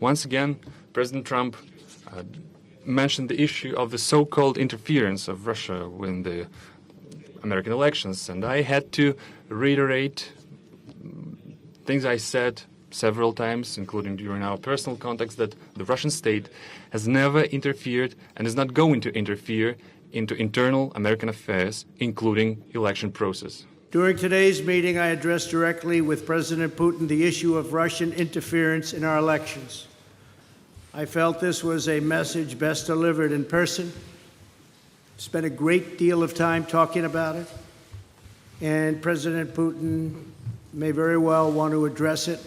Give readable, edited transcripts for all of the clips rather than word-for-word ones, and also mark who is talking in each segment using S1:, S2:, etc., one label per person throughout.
S1: Once again, President Trump mentioned the issue of the so-called interference of Russia in the American elections, and I had to reiterate things I said several times, including during our personal contacts, that the Russian state has never interfered and is not going to interfere into internal American affairs, including election process.
S2: During today's meeting, I addressed directly with President Putin the issue of Russian interference in our elections. I felt this was a message best delivered in person. Spent a great deal of time talking about it, and President Putin may very well want to address it,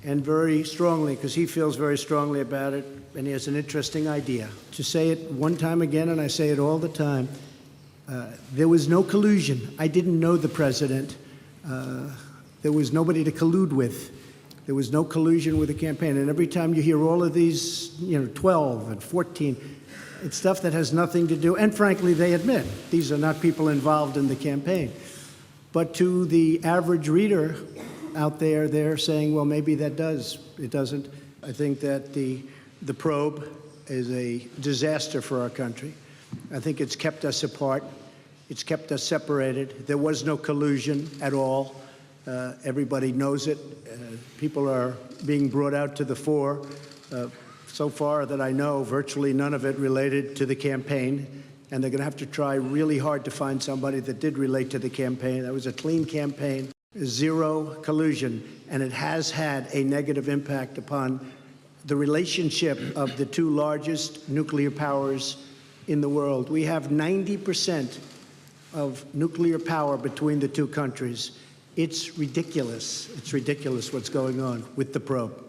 S2: and very strongly, because he feels very strongly about it, and he has an interesting idea. To say it one time again, and I say it all the time, there was no collusion. I didn't know the president. There was nobody to collude with. There was no collusion with the campaign. And every time you hear all of these, 12 and 14, it's stuff that has nothing to do, and frankly, they admit, these are not people involved in the campaign. But to the average reader out there, they're saying, well, maybe that does. It doesn't. I think that the probe is a disaster for our country. I think it's kept us apart. It's kept us separated. There was no collusion at all. Everybody knows it. People are being brought out to the fore. So far that I know, virtually none of it related to the campaign. And they're going to have to try really hard to find somebody that did relate to the campaign. That was a clean campaign, zero collusion. And it has had a negative impact upon the relationship of the two largest nuclear powers in the world. We have 90% of nuclear power between the two countries. It's ridiculous. It's ridiculous what's going on with the probe.